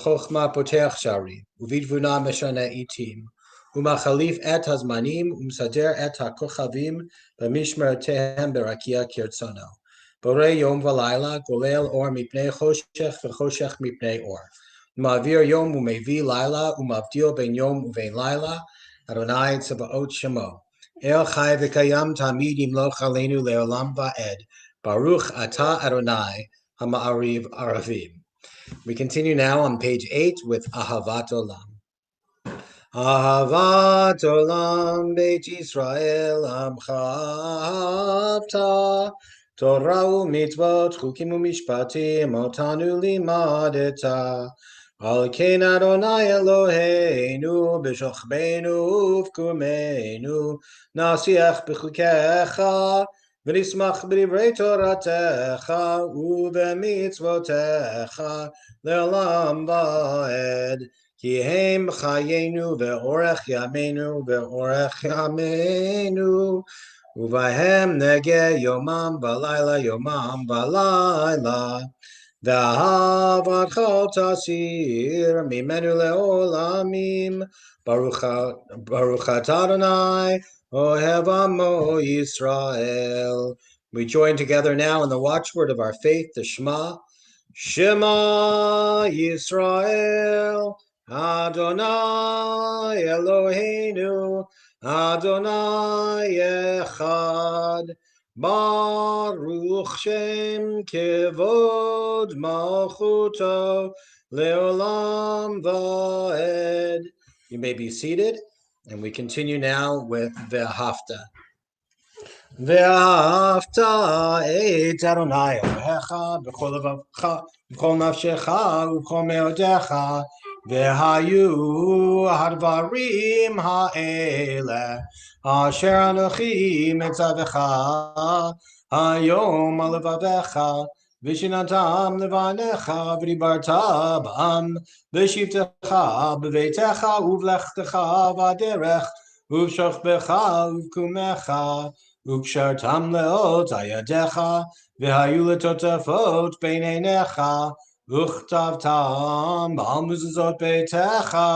חוכמה פותח שערים, ובתבונה משנה עיתים, ומחליף את הזמנים, ומסדר את הכוכבים במשמרותיהם ברקיע כרצונו. בורא יום ולילה, גולל אור מפני חושך וחושך מפני אור. מעביר יום ומביא לילה, ומבדיל בין יום ובין לילה, אדוני צבאות שמו. אל חי וקיים תמיד ימלוך עלינו לעולם ועד. Baruch Ata Adonai Ha'ma'ariv Aravim. We continue now on page 8 with Ahavat Olam. Ahavat Olam Beit Yisrael Amchavta Torah u'mitzvot chukim u'mishpatim otanu limadeta Al ken Adonai Eloheinu b'shochbeinu u'vkumeinu nasiach b'chukecha ונשמח בדברי תורתך ובמצוותיך לעולם ועד כי הם חיינו ואורך ימינו ואורך ימינו ובהם נגע יומם ולילה יומם ולילה ואהבתך תסיר ממנו לעולמים ברוך אתה אדוני Ohev Amo Yisrael. We join together now in the watchword of our faith, the Shema. Shema Yisrael, Adonai Eloheinu, Adonai Echad, Baruch Shem Kevod Malchuto, Leolam Vaed. You may be seated. And we continue now with Ve'ahavta. Ve'ahavta et Adonai Elohecha b'chol levavcha b'chol nafshecha u'b'chol me'odecha ve'hayu hadvarim ha'ele asher anochi metzavecha hayom al levavecha V'shinatam levanecha v'dibarta b'am v'shivtecha b'veitecha uvlechtecha v'aderech uv'shochbecha uv'kumecha uv'kshartam leot ayadecha v'hayu letotafot b'neinecha uv'chtavtam b'al mezuzot beitecha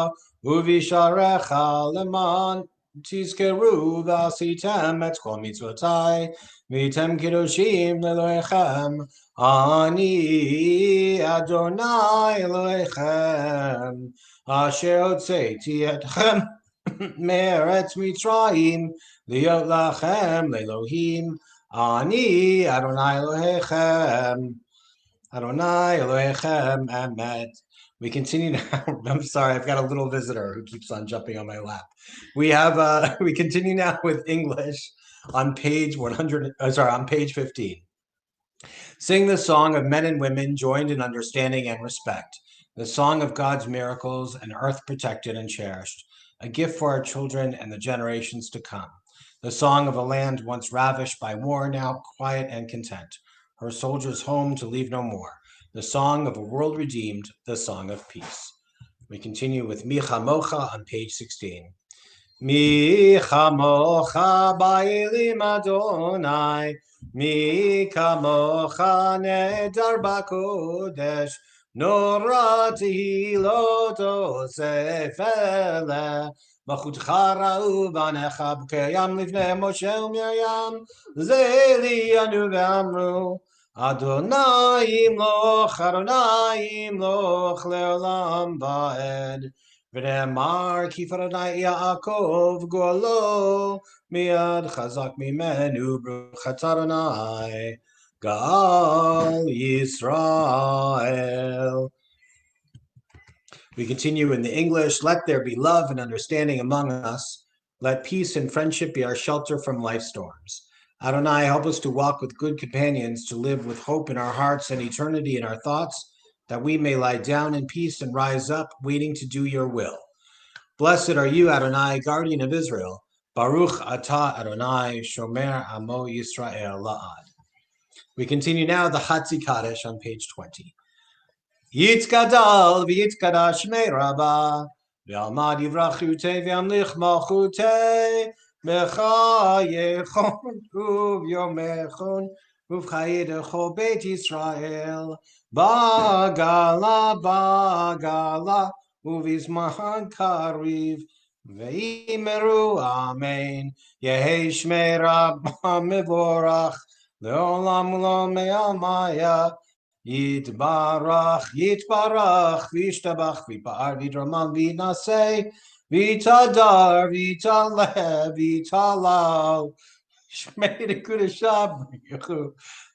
uv'isharecha leman tizkeru v'asitem et kol mitzvotai v'tem kiddushim leloechem Ani Adonai Elohechem Asher Hotzeiti Etchem Me'eretz Mitzrayim Liot Lachem Le'Elohim Ani Adonai Elohechem Adonai Elohechem Emet. We continue now. I'm sorry, I've got a little visitor who keeps on jumping on my lap. We continue now with English on page 15. Sing the song of men and women joined in understanding and respect, the song of God's miracles, an earth protected and cherished, a gift for our children and the generations to come, the song of a land once ravished by war, now quiet and content, her soldiers home to leave no more, the song of a world redeemed, the song of peace. We continue with Mi Chamocha on page 16. Mi Chamocha Ba'elim Adonai Mi kamocha nedar bakodesh Nora tehilot osef ele Machutcha ra'u banecha b'keyam livnei Moshe u'Miriam Ze liyanu ve'amru Adonai imloch le'olam va'ed V'ne'emar kifar Adonai Yaakov golo Miad chazak mimenu bruchat Adonai Gal Yisrael. We continue in the English. Let there be love and understanding among us. Let peace and friendship be our shelter from life's storms. Adonai, help us to walk with good companions, to live with hope in our hearts and eternity in our thoughts, that we may lie down in peace and rise up, waiting to do your will. Blessed are you, Adonai, guardian of Israel. Baruch Ata Adonai, Shomer Amo Yisrael La'ad. We continue now the Hatzi Kaddish on page 20. Yitzkadal v'yitzkadash me rabba, v'almad yivrachute v'amlich malchute, v'chayechon uv'yomechon, uv'chayedecho Beit Yisrael, Bagala, bagala, uvizman kariv, veimeru amen, yehi shmei rabba mevorach, leolam lo me'amaya, yitbarach, yitbarach, vishtabach, vipar, vidraman, vinaseh, vitadar, vitaleh, vitalal, shmei dekudashab.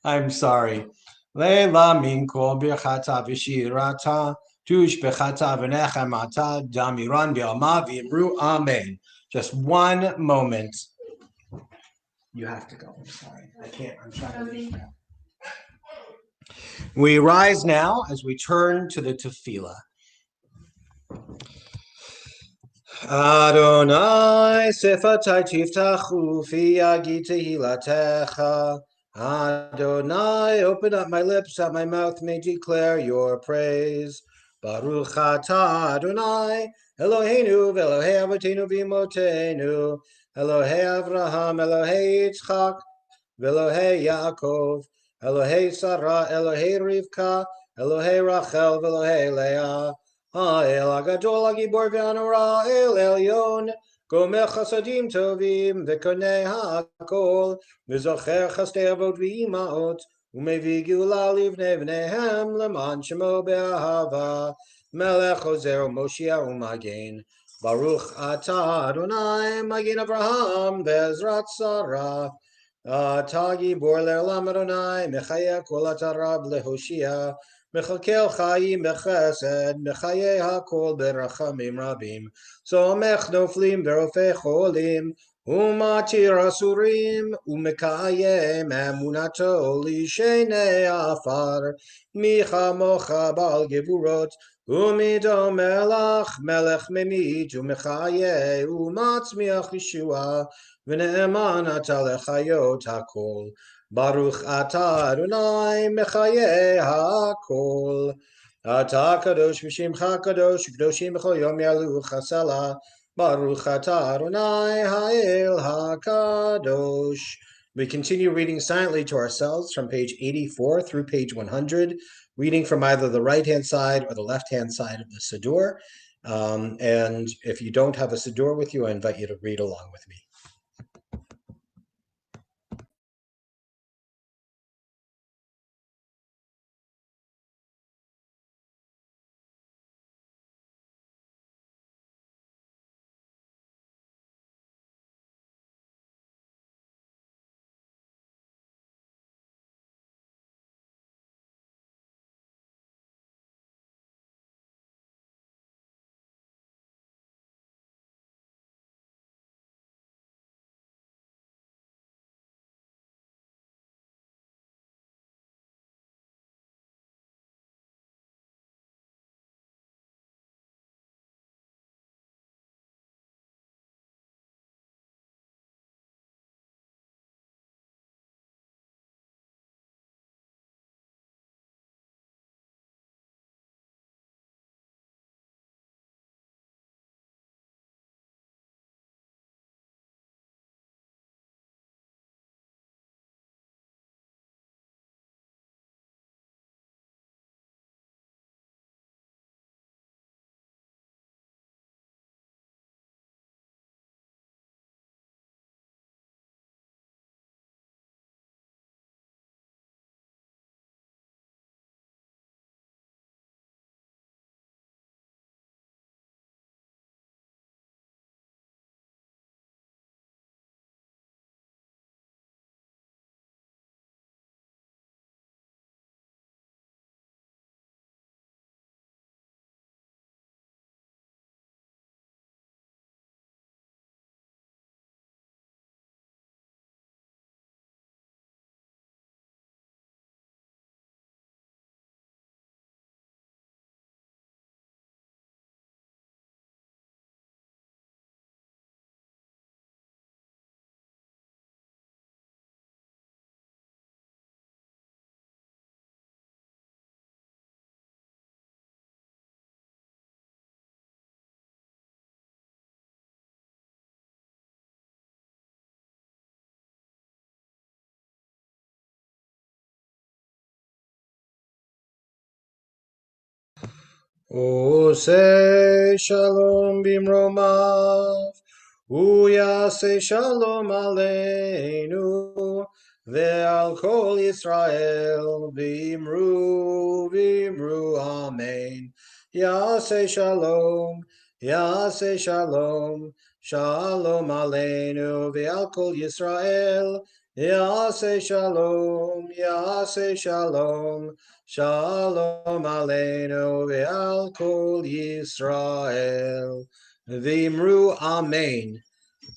I'm sorry. Leila min kol birchata v'shirata, tush bechata v'nechamata, damiran bi'alma v'imru amen. Just one moment. You have to go. I'm sorry. I can't. I'm trying to leave. We rise now as we turn to the tefillah. Adonai sefatai tiftachu fi yagi tehilatecha. Adonai, open up my lips, that my mouth may declare your praise. Baruch atah Adonai, Eloheinu v'Elohei avotenu v'imotenu, Elohei Avraham, Elohei Yitzchak, v'Elohei Yaakov, Elohei Sarah, Elohei Rivka, Elohei Rachel, v'Elohei Leah. האל הגדול הגיבור והנורא, אל עליון, גומל חסדים טובים וקונה הכל, וזוכר חסדי אבות ואימהות, ומביא גאולה לבני בניהם למען שמו באהבה, מלך עוזר ומושיע ומגן. ברוך אתה אדוני מגן אברהם בעזרת שרה. אתה גיבור לעולם אדוני, מחיה כל אתה רב להושיע. מחלקל חיים בחסד, מחיי הכל ברחמים רבים, סומך נופלים ורופא חולים, ומתיר אסורים, ומקיים אמונתו לשני עפר, מי כמוך בעל גבורות, ומדומה לך מלך ממית ומחיה, ומצמיח ישועה, ונאמן אתה לחיות הכל. Baruch atah Adonai mechayeh hakol. Atah kadosh v'shimcha kadosh, kadoshim b'chol yom yalu chasela. Baruch atah Adonai ha'el hakadosh. We continue reading silently to ourselves from page 84 through page 100, reading from either the right-hand side or the left-hand side of the Siddur. And if you don't have a Siddur with you, I invite you to read along with me. Ose shalom bimromav, uyase shalom aleinu, ve'al kol Yisrael, v'imru, v'imru, amen. Yase shalom, shalom aleinu, ve'al kol Yisrael, Yase shalom, Shalom aleinu ve'al kol Yisrael. V'imru amen.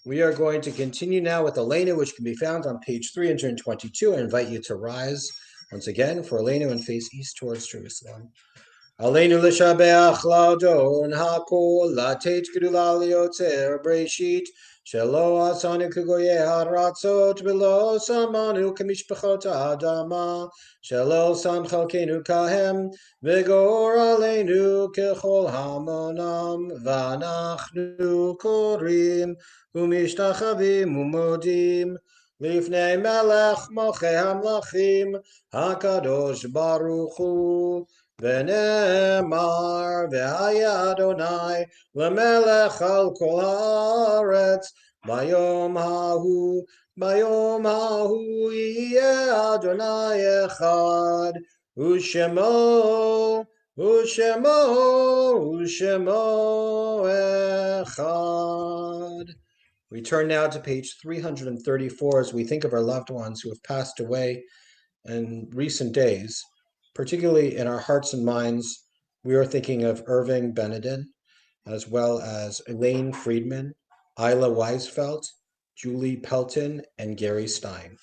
We are going to continue now with Aleinu, which can be found on page 322. I invite you to rise once again for Aleinu and face east towards Jerusalem. Aleinu l'shabeach l'adon hakol latet gedula liotzer breshit shelo asanu kugoye haratzot v'lo samanu kamishpachot ha'adama shelo sam chalkenu kahem v'gor aleinu kechol hamonam v'anachnu korim umishtachavim umodim lifnei melech mochei hamlachim hakadosh baruch hu V'nemar v'haya Adonai l'melech al kol haaretz bayom hahu yeh Adonai echad u'shemo echad. We turn now to page 334 as we think of our loved ones who have passed away in recent days. Particularly in our hearts and minds, we are thinking of Irving Benedin, as well as Elaine Friedman, Isla Weisfeld, Julie Pelton, and Gary Stein.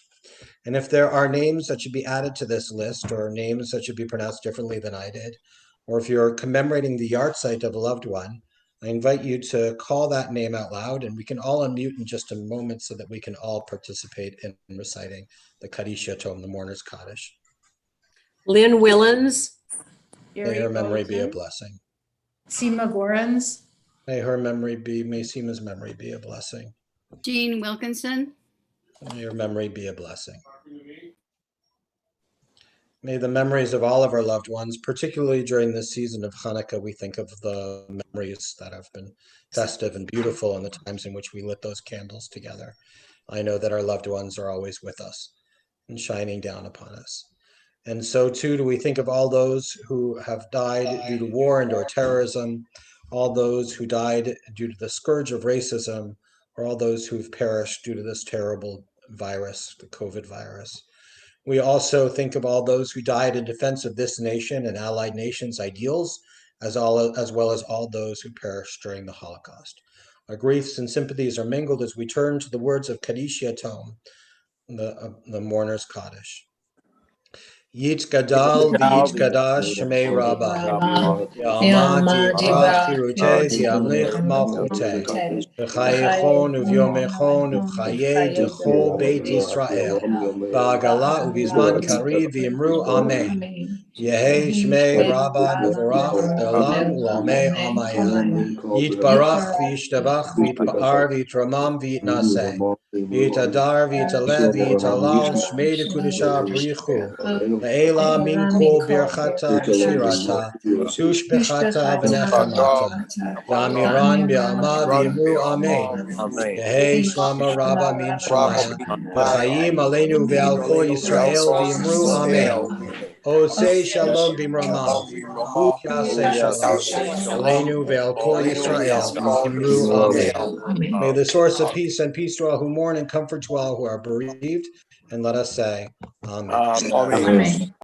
And if there are names that should be added to this list, or names that should be pronounced differently than I did, or if you're commemorating the yahrzeit of a loved one, I invite you to call that name out loud, and we can all unmute in just a moment so that we can all participate in reciting the Kaddish Yatom, the Mourner's Kaddish. Lynn Willens. May her memory be a blessing. Seema Gorans. May Seema's memory be a blessing. Jean Wilkinson. May your memory be a blessing. May the memories of all of our loved ones, particularly during this season of Hanukkah, we think of the memories that have been festive and beautiful in the times in which we lit those candles together. I know that our loved ones are always with us and shining down upon us. And so too do we think of all those who have died due to war and or terrorism, all those who died due to the scourge of racism, or all those who have perished due to this terrible virus, the COVID virus. We also think of all those who died in defense of this nation and allied nations' ideals, as well as all those who perished during the Holocaust. Our griefs and sympathies are mingled as we turn to the words of Kaddish Yatom, the Mourner's Kaddish. Yitzgadal v'yitzgadash shemei Rabbah Ya'amad yibrach chiruteh v'yamlich malchuteh v'chayechon uvyomechon uv'chayei d'chol Beit Yisrael ba'agala uvizman kariv v'yimru Amen. Yehei shmei Rabbah mevorach le'olam u'lamei Amayah. Yitbarach v'yishtabach v'yitpa'ar v'yitramam v'yitnaseh v'yitadar v'yitaleh v'yitalal shmei d'kudesha brichu Le'ela min kol birchata v'shirata tushbechata v'nechamata v'amiran b'alma v'yimru Amen. Yehei shlama Rabba min Shemaya v'chayim aleinu v'al kol Yisrael v'yimru Amen. Osei shalom b'mramav u'yaseh shalom aleinu v'al kol Yisrael v'yimru Amen. May the source of peace and peace to all who mourn and comfort to all who are bereaved. And let us say, Amen. Amen.